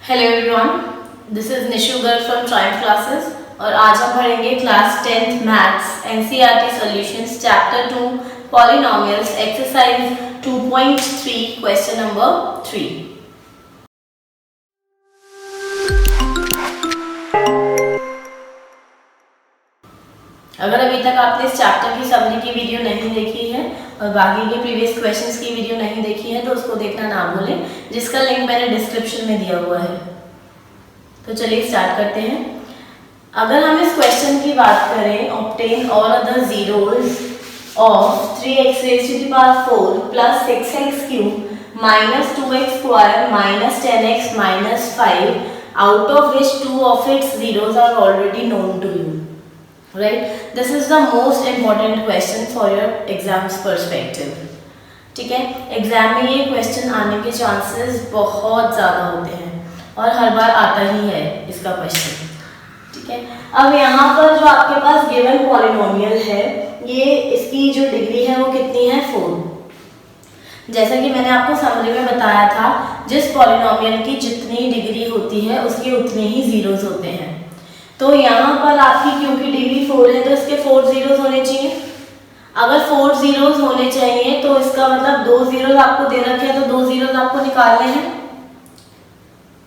Hello everyone, this is Nishu Garg from triumph classes और आज हम पढ़ेंगे class 10th maths NCERT solutions chapter 2 polynomials exercise 2.3 question number 3। अगर अभी तक आपने इस चैप्टर की समरी की वीडियो नहीं देखी है और बाकी के प्रीवियस क्वेश्चंस की वीडियो नहीं देखी है तो उसको देखना ना भूलें, जिसका लिंक मैंने डिस्क्रिप्शन में दिया हुआ है। तो चलिए स्टार्ट करते हैं। अगर हम इस क्वेश्चन की बात करें, obtain all other zeros of 3x raised to the power 4 plus 6x cube minus 2x square minus 10x minus 5 out of which two of its zeros are already known to you. Right? This is the most important question for your exams perspective. ठीक है, exam में ये question आने के chances बहुत ज़्यादा होते हैं और हर बार आता ही है इसका क्वेश्चन। ठीक है, अब यहाँ पर जो आपके पास गिवन पॉलिनोमियल है, ये इसकी जो डिग्री है वो कितनी है, 4। जैसा कि मैंने आपको समरी में बताया था, जिस पॉलिनोमियल की जितनी डिग्री होती है उसके उतने ही जीरोस होते हैं। तो यहाँ पर आपकी क्योंकि डिग्री 4 है तो इसके 4 जीरोस होने चाहिए। अगर 4 जीरोस होने चाहिए तो इसका मतलब 2 जीरोस आपको दे रखे हैं, तो 2 जीरोस आपको निकालने हैं।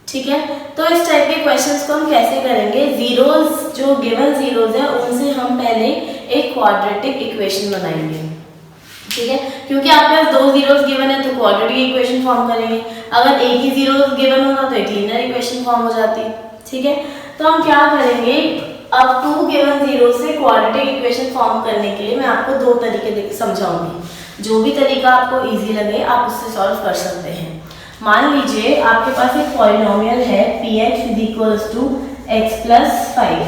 ठीक है, तो इस टाइप के क्वेश्चंस को हम कैसे करेंगे, जीरोस जो गिवन जीरोस है उनसे हम पहले एक क्वाड्रेटिक इक्वेशन बनाएंगे। ठीक है, क्योंकि आपके पास 2 जीरोस गिवन है तो क्वाड्रेटिक इक्वेशन फॉर्म करेंगे। अगर एक ही जीरोस गिवन होगा तो एक लीनियर इक्वेशन फॉर्म हो जाती है। ठीक है, तो हम क्या करेंगे, अब 2 गिवन जीरो से क्वाड्रेटिक इक्वेशन फॉर्म करने के लिए मैं आपको 2 तरीके समझाऊंगी। जो भी तरीका आपको इजी लगे आप उससे सॉल्व कर सकते हैं। मान लीजिए आपके पास एक पॉलिनोमियल है px = x + 5।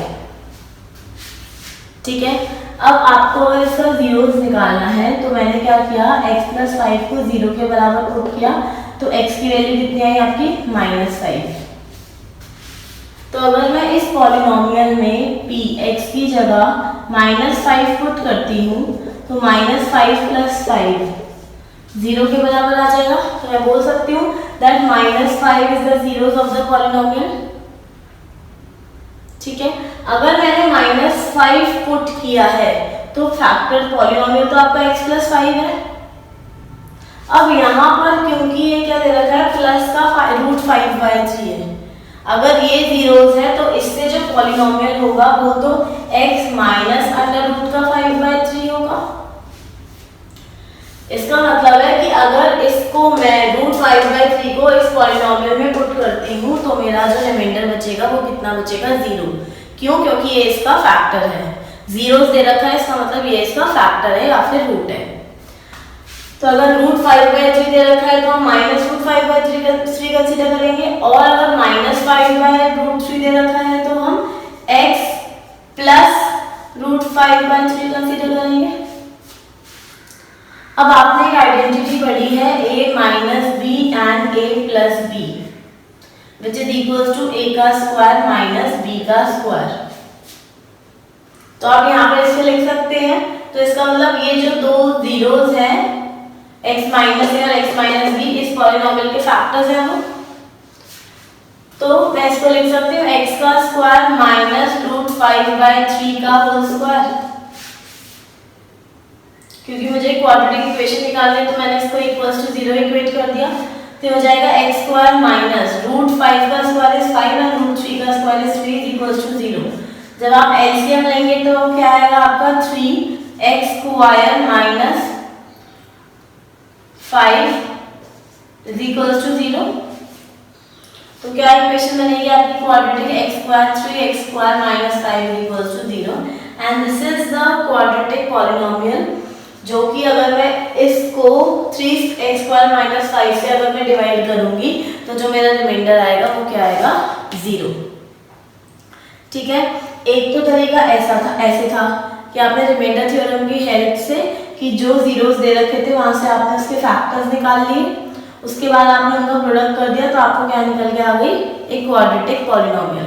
ठीक है, अब आपको अगर इसका जीरोस निकालना है तो मैंने क्या किया, x + 5 को 0 के बराबर पुट किया तो x की वैल्यू कितनी आई आपकी, -5। तो अगर मैं इस पॉलिनोमियल में px की जगह -5 पुट करती हूँ तो -5 + 5 0 के बराबर आ जाएगा। तो मैं बोल सकती हूँ that -5 is the zeros of the polynomial. ठीक है, अगर मैंने -5 पुट किया है तो फैक्टर पॉलिनोमियल तो आपका x + 5 है। अब यहाँ पर क्योंकि ये क्या दे रखा है, प्लस का √5/3 है। अगर ये जीरोस है तो इससे जो पॉलिनोमियल होगा वो तो x - √5/3 होगा। इसका मतलब है कि अगर इसको मैं √5/3 को इस पॉलिनोमियल में पुट करती हूँ तो मेरा जो रिमाइंडर बचेगा वो कितना बचेगा, 0। क्यों? क्योंकि ये इसका फैक्टर है। जीरोस दे रखा है, इसका मतलब ये इसका फैक्टर है या फिर रूट है। तो अगर √5/3 दे रखा है तो हम -√5/3 कंसीडर करेंगे, और अगर -5/√3 दे रखा है तो हम x + √5/3 कंसीडर करेंगे। अब आपने एक आइडेंटिटी पढ़ी है a - b and a + b which is equals to a² - b²। तो आप यहाँ पे इसको लिख सकते हैं। तो इसका मतलब ये जो 2 जीरोस हैं x - a और x - b इस पॉलिनोमियल के फैक्टर्स हैं वो। तो मैं इसको लिख सकती हूँ x² - √5/3 का होल स्क्वायर। क्योंकि मुझे क्वाड्रेटिक इक्वेशन निकालनी है तो मैंने इसको = 0 इक्वेट कर दिया। तो हो जाएगा x² - √5 का स्क्वायर इज 5 और √3 का स्क्वायर इज 3 = 0। जब आप एलसीएम लेंगे तो क्या आएगा आपका, 3x² - 5 = 0। तो क्या इक्वेशन बनेगी आपकी quadratic, x² 3x² - 5 = 0। And this is the quadratic polynomial, जो कि अगर मैं इसको 3x² - 5 से अगर मैं डिवाइड करूंगी तो जो मेरा रिमाइंडर आएगा वो क्या आएगा, 0। ठीक है, एक तो तरीका ऐसे था कि आपने रिमाइंडर थ्योरम की हेल्प से कि जो जीरोस दे रखे थे वहां से आपने उसके फैक्टर्स निकाल लिए, उसके बाद आपने उनका प्रोडक्ट कर दिया तो आपको क्या निकल के आ गई, एक क्वाड्रेटिक पॉलिनोमियल।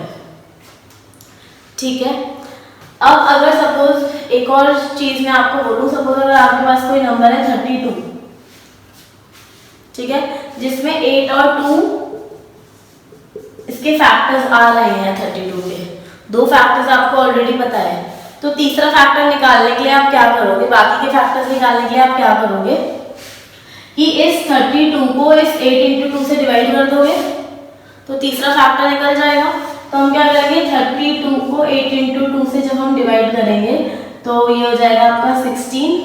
ठीक है, अब अगर सपोज एक और चीज मैं आपको बोलूं, सपोज अगर आपके पास कोई नंबर है 32, ठीक है, जिसमें 8 और 2 इसके फैक्टर्स आ रहे हैं 32 के, 2 फैक्टर्स आपको ऑलरेडी पता है। तो तीसरा फैक्टर निकालने के लिए आप क्या करोगे, बाकी के फैक्टर्स निकालने के लिए आप क्या करोगे कि इस 32 को इस 8 इंटू 2 से डिवाइड कर दोगे, तो तीसरा फैक्टर निकल जाएगा। तो हम क्या करेंगे, 32 को 8 इंटू 2 से जब हम डिवाइड करेंगे तो ये हो जाएगा आपका 16,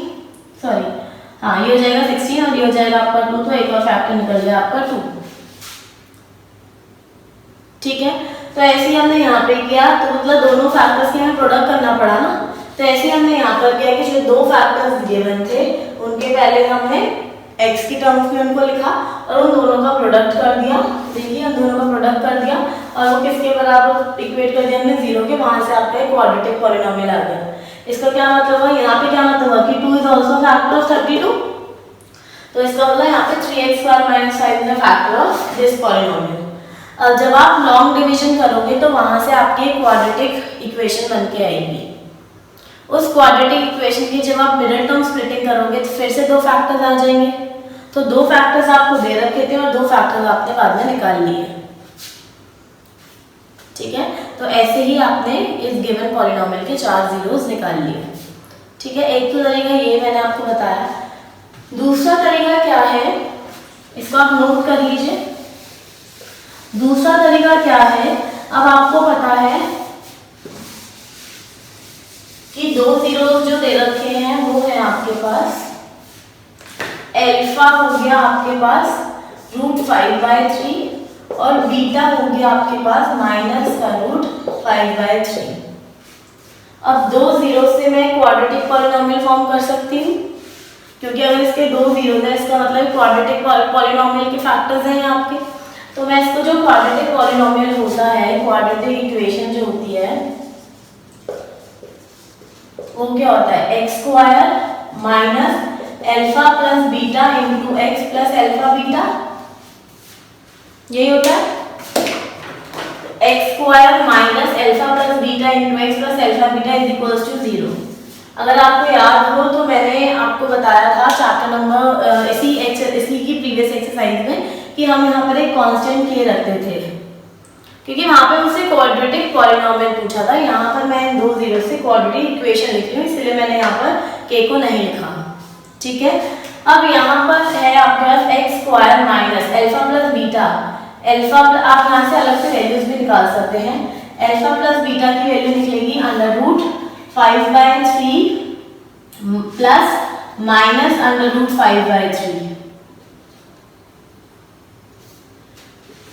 सॉरी हाँ ये हो जाएगा 16 और ये हो जाएगा आपका 2, तो एक और फैक्टर निकल गया आपका 2। ठीक है, तो ऐसे ही हमने यहाँ पे किया, तो मतलब दोनों फैक्टर्स के हमें प्रोडक्ट करना पड़ा ना। तो ऐसे ही हमने यहाँ पर किया कि जो 2 फैक्टर्स गिवन थे उनके पहले हमने x की टर्म्स में उनको लिखा और उन दोनों का प्रोडक्ट कर दिया। देखिए उन दोनों का प्रोडक्ट कर दिया और वो किसके बराबर इक्वेट कर दिया हमने, 0 के। वहां से आपका क्वाड्रेटिक पॉलिनोमियल आ गया। इसका क्या मतलब हुआ, यहाँ पे क्या मतलब हुआ कि 2 इज आल्सो फैक्टर ऑफ 32। तो इसका मतलब यहाँ पे 3x² - 5 is factor of this polynomial. अब जब आप लॉन्ग डिवीजन करोगे तो वहां से आपकी क्वाड्रेटिक इक्वेशन बन के आएगी। उस क्वाड्रेटिक इक्वेशन की जब आप मिडिल टर्म स्प्लिटिंग करोगे तो फिर से 2 फैक्टर्स आ जाएंगे। तो 2 फैक्टर्स आपको दे रखे थे और 2 फैक्टर्स आपने बाद में निकाल लिए। ठीक है, तो ऐसे ही आपने इस गिवन पॉलिनोमियल के 4 जीरोस निकाल लिए। ठीक है, एक तो तरीका ये मैंने आपको बताया। दूसरा तरीका क्या है, इसको आप नोट कर लीजिए। दूसरा तरीका क्या है, अब आपको पता है कि 2 जीरोस जो दे रखे हैं वो है आपके पास अल्फा हो गया आपके पास √5/3 और बीटा हो गया आपके पास -√5/3। अब 2 जीरो से मैं क्वाड्रेटिक पॉलिनोमियल फॉर्म कर सकती हूँ, क्योंकि अगर इसके 2 जीरोस है इसका मतलब क्वाड्रेटिक पॉलिनोमियल के फैक्टर्स हैं आपके। तो मैं इसको जो क्वाड्रेटिक पॉलिनोमियल होता है, क्वाड्रेटिक इक्वेशन जो होती है वो क्या होता है, x² minus alpha plus beta into X plus alpha beta, यही होता है। x² minus alpha plus beta into X plus alpha beta is equals to 0। अगर आपको याद हो तो मैंने आपको बताया था चैप्टर नंबर इसी की प्रीवियस एक्सरसाइज में कि हम यहाँ पर एक कांस्टेंट k रखते थे, क्योंकि वहां पे मुझसे क्वाड्रेटिक पॉलिनोमियल पूछा था। यहाँ पर मैं 2 जीरो से क्वाड्रेटिक इक्वेशन लिख रही हूँ, इसलिए मैंने यहाँ पर k को नहीं लिखा। ठीक है, अब यहाँ पर है आपके पास x² minus alpha plus beta. Alpha आप यहाँ से अलग से वैल्यूज भी निकाल सकते हैं। अल्फा प्लस बीटा की वैल्यू निकलेगी √5/3 प्लस -√5/3।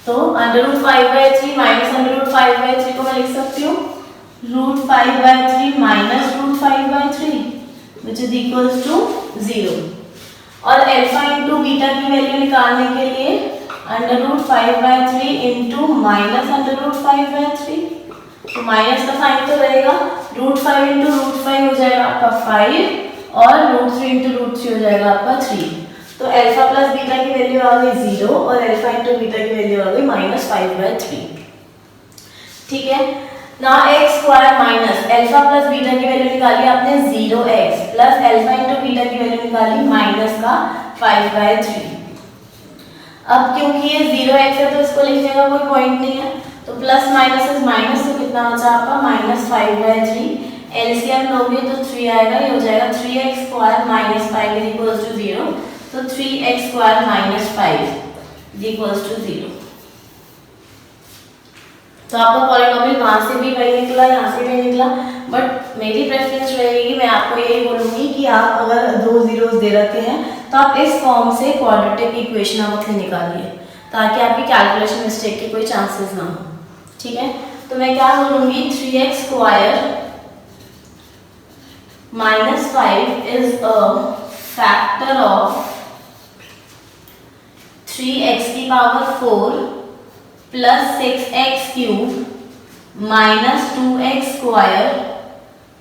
तो √5/3 माइनस √5/3 को मैं लिख सकती हूँ √5/3 minus √5/3 which is equals to 0। और अल्फा इंटू बीटा की वैल्यू निकालने के लिए √5/3 इंटू माइनस √5/3, तो माइनस का साइन तो रहेगा। √5 इंटू √5 हो जाएगा आपका 5 और √3 इंटू √3 हो जाएगा आपका 3। तो अल्फा प्लस बीटा की वैल्यू आ गई 0 और अल्फा इंटू बीटा की वैल्यू आ गई -5/3। ठीक है, ना x² minus alpha plus beta की वैल्यू निकाली आपने 0x plus alpha into beta की वैल्यू निकाली -5/3। अब क्योंकि ये 0x है तो इसको लिखने का कोई पॉइंट नहीं है, तो प्लस माइनस इज माइनस, तो कितना बचा आपका -5/3। एलसीएम लोगे तो 3 आएगा, ये हो जाएगा 3x² - 5 इज इक्वल्स टू 0। तो 3x² - 5 इज इक्वल्स टू 0। तो आपका पॉलिनोमियल वहां से भी वही निकला, यहाँ से भी निकला, बट मेरी प्रेफरेंस रहेगी, मैं आपको यही बोलूंगी कि आप अगर 2 जीरोस दे रखे हैं तो आप इस फॉर्म से क्वाड्रेटिक इक्वेशन आप अपने निकालिए, ताकि आपकी कैलकुलेशन मिस्टेक के कोई चांसेस ना हो। ठीक है, तो मैं क्या बोलूंगी, 3x² - 5 is a factor of 3x⁴ plus 6x³ minus 2x²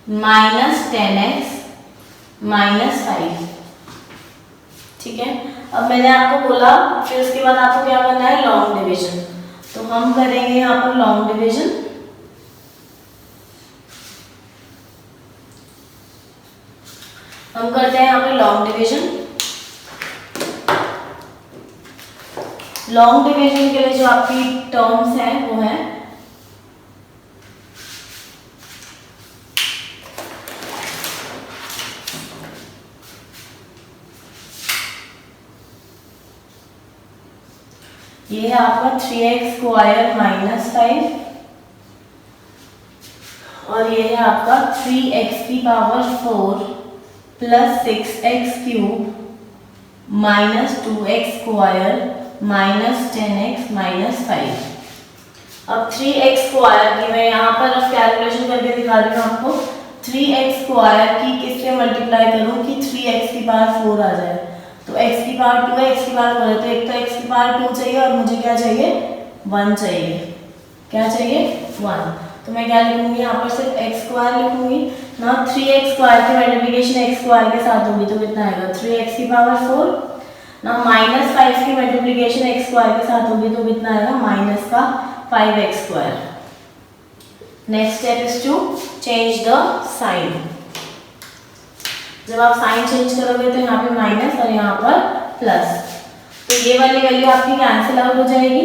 minus 10x minus 5। ठीक है, अब मैंने आपको बोला फिर उसके बाद आपको क्या करना है, लॉन्ग डिवीजन। तो हम करेंगे यहाँ पर लॉन्ग डिवीजन। हम करते हैं यहाँ पे लॉन्ग डिवीजन। लॉन्ग डिवीजन के लिए जो आपकी टर्म्स हैं वो है ये है आपका 3x² माइनस 5 और ये है आपका 3x⁴ plus 6x³ minus 2x² minus 10x minus 5। अब 3x² की मैं यहाँ पर अब कैलकुलेशन करके दिखा रही हूँ आपको। 3x² की किससे मल्टीप्लाई करूँ कि 3x⁴ आ जाए, तो x⁴ 2 है, x⁴ 4 है, तो एक तो x⁴ 2 चाहिए और मुझे क्या चाहिए 1 चाहिए। क्या चाहिए 1। तो मैं क्या लिखूंगी यहाँ पर सिर्फ x² लिखूंगी ना। 3x² की मल्टीप्लिकेशन x² के साथ होगी तो कितना आएगा 3x⁴ ना। माइनस 5 की मल्टीप्लिकेशन x² के साथ होगी तो कितना आएगा माइनस का 5x²। Next step is to change the sign. जब आप साइन चेंज करोगे तो यहाँ पे माइनस और यहाँ पर प्लस, तो ये वाली वैल्यू आपकी कैंसिल आउट हो जाएगी।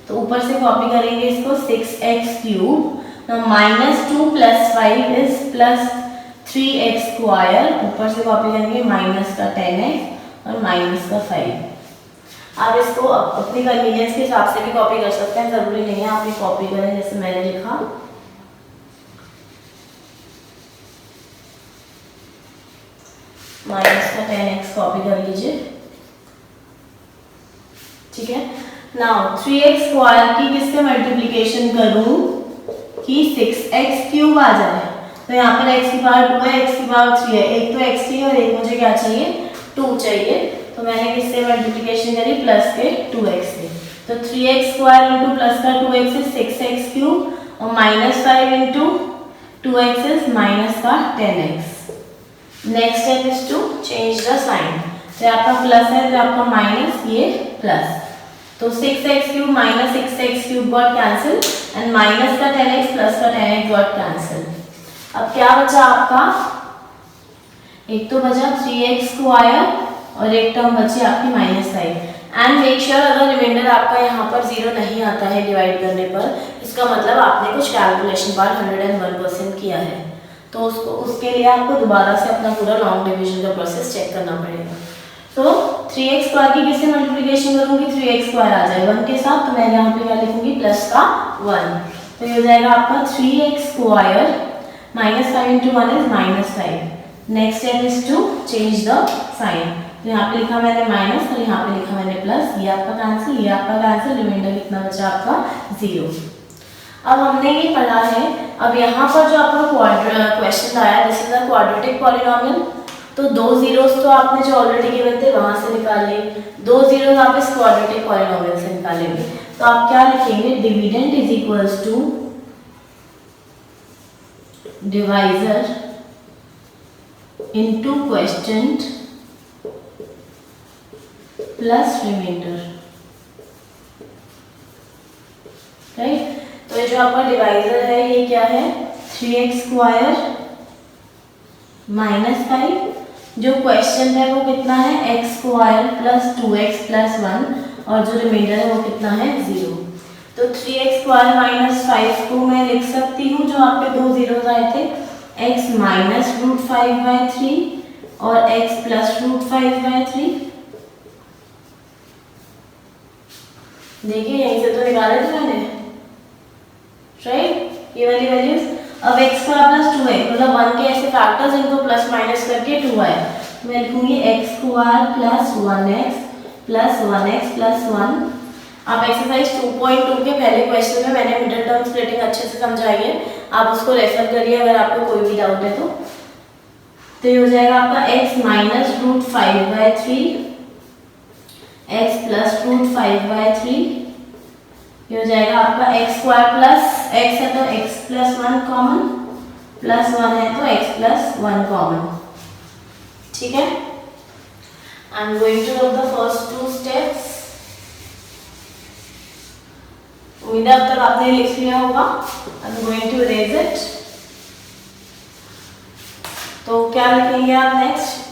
तो ऊपर से कॉपी करेंगे इसको 6x³ minus 2 plus 5 is plus 3x²। ऊपर से कॉपी करेंगे माइनस का 10x और माइनस का 5। आप इसको अपनी कन्वीनियंस के हिसाब से भी कॉपी कर सकते हैं, जरूरी नहीं है आप ये कॉपी करें जैसे मैंने लिखा। माइनस का 10x कॉपी कर लीजिए, ठीक है। नाउ 3x² की किससे मल्टीप्लिकेशन करूं कि 6x³ आ जाए, तो यहाँ पर x⁴ 2 है, x⁴ 3 है, एक तो x3 और एक मुझे क्या चाहिए 2 चाहिए, तो मैंने किससे मल्टीप्लिकेशन करी प्लस के 2x से। तो 3x² इंटू प्लस का 2x इज 6x³ और minus 5 into 2x is minus का 10x। Next step is to change the sign. तो आपका प्लस है तो आपका माइनस, ये प्लस, तो 6x³ minus 6x³ got cancel and minus का 10x प्लस का 10x गॉट कैंसिल। अब क्या बचा आपका, एक तो बचा 3x² और एक टर्म बची आपकी माइनस 5। एंड मेक श्योर अगर रिमाइंडर आपका यहाँ पर 0 नहीं आता है डिवाइड करने पर, इसका मतलब आपने कुछ कैलकुलेशन बार 101% किया है, तो उसके लिए आपको दोबारा से अपना पूरा लॉन्ग डिवीजन का प्रोसेस चेक करना पड़ेगा। तो 3x² की किससे मल्टीप्लिकेशन करूंगी 3x² आ जाए 1 के साथ, तो मैं यहाँ पे क्या लिखूंगी प्लस का 1, तो ये हो जाएगा आपका 3x² minus 5 into 1 is minus 5। Next step is to change the sign. तो यहाँ पे लिखा मैंने माइनस और यहाँ पे लिखा मैंने प्लस, ये आपका कैंसिल, ये आपका कैंसिल, रिमाइंडर कितना बचा आपका 0। अब हमने ये पढ़ा है। अब यहाँ पर जो आपका क्वेश्चन आया this is a quadratic polynomial, तो 2 जीरोस तो आपने जो ऑलरेडी गिवन थे वहां से निकाल लिए, 2 जीरोस आप इस क्वाड्रेटिक पॉलिनोमियल से निकालेंगे। तो आप क्या लिखेंगे dividend is equals to divisor into quotient plus remainder, right. तो ये जो आपका डिवाइजर है ये क्या है 3x² माइनस 5, जो क्वेश्चन है वो कितना है x² प्लस 2x प्लस 1 और जो रिमाइंडर है वो कितना है 0। तो 3x² माइनस 5 को मैं लिख सकती हूँ, जो आपके 2 जीरोस आए थे, x माइनस √5/3 और x प्लस √5/3। देखिए यहीं से तो निकाले थे मैंने, राइट, ये वाली वैल्यूज। अब x² प्लस 2 है, मतलब 1 के ऐसे फैक्टर्स इनको प्लस माइनस करके 2 आए, मैं लिखूंगी x² plus 1x plus 1x plus 1। आप एक्सरसाइज 2.2 के पहले क्वेश्चन में मैंने मिडिल टर्म स्प्लिटिंग अच्छे से समझाई है, आप उसको रेफर करिए अगर आपको कोई भी डाउट है तो ये हो जाएगा आपका x माइनस √5/3 x प्लस √5/3, ये हो जाएगा आपका x² प्लस x है तो x प्लस 1 कॉमन, प्लस 1 है तो x प्लस 1 कॉमन, ठीक है। I am going to do the first 2 steps. उम्मीद है अब तक आपने लिख लिया होगा। I am going to erase it. तो क्या लिखेंगे आप नेक्स्ट,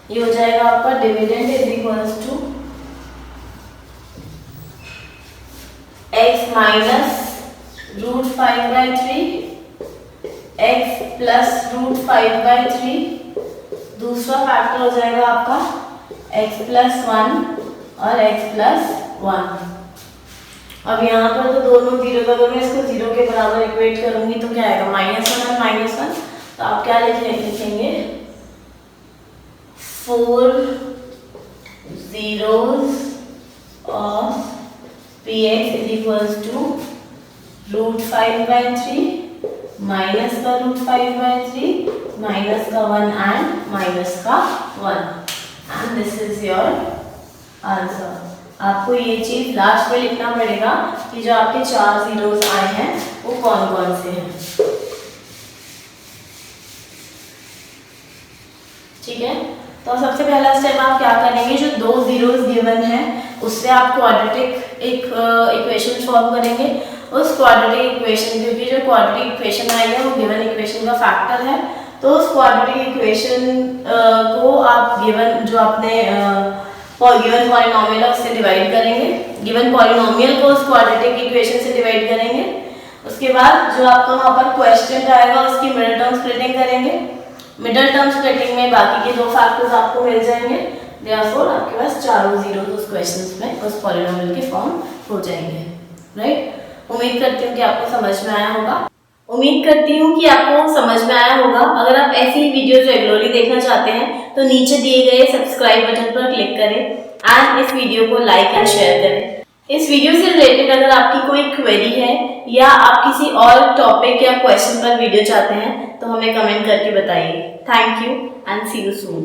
ये हो जाएगा आपका dividend is equals to x minus √5/3 x plus √5/3, दूसरा फैक्टर हो जाएगा आपका x प्लस 1 और x प्लस 1। अब यहाँ पर तो दोनों जीरो का दोनों, इसको जीरो के बराबर इक्वेट करूंगी तो क्या आएगा -1 और -1, तो आप क्या लिखेंगे 4 zeros of px is equals to √5/3 minus का √5/3 माइनस का 1 एंड माइनस का 1 and this is your answer. आपको ये चीज लास्ट में लिखना पड़ेगा कि जो आपके 4 जीरोस आए हैं वो कौन कौन से हैं। ठीक है, तो सबसे पहला स्टेप आप क्या करेंगे, जो 2 जीरोस गिवन है उससे आप क्वाड्रेटिक एक इक्वेशन फॉर्म करेंगे। उस क्वाड्रेटिक इक्वेशन, क्योंकि जो क्वाड्रेटिक इक्वेशन आई है वो गिवन इक्वेशन का फैक्टर है, तो उस क्वाड्रेटिक इक्वेशन को आप गिवन जो आपने गिवन पॉलिनोमियल है उससे डिवाइड करेंगे, गिवन पॉलिनोमियल को उस क्वाड्रेटिक इक्वेशन से डिवाइड करेंगे। उसके बाद जो आपका वहाँ पर क्वेश्चन आएगा उसकी मिडिल टर्म स्प्लिटिंग करेंगे। मिडिल टर्म स्प्लिटिंग में बाकी के 2 फैक्टर्स आपको मिल जाएंगे, देयरफॉर आपके पास चारों जीरो उस क्वेश्चंस में उस पॉलिनोमियल के फॉर्म हो जाएंगे। राइट, उम्मीद करती हूँ कि आपको समझ में आया होगा। अगर आप ऐसी ही वीडियोस रेगुलरली देखना चाहते हैं तो नीचे दिए गए सब्सक्राइब बटन पर क्लिक करें एंड इस वीडियो को लाइक एंड शेयर करें। इस वीडियो से रिलेटेड अगर आपकी कोई क्वेरी है या आप किसी और टॉपिक या क्वेश्चन पर वीडियो चाहते हैं तो हमें कमेंट करके बताइए। Thank you and see you soon.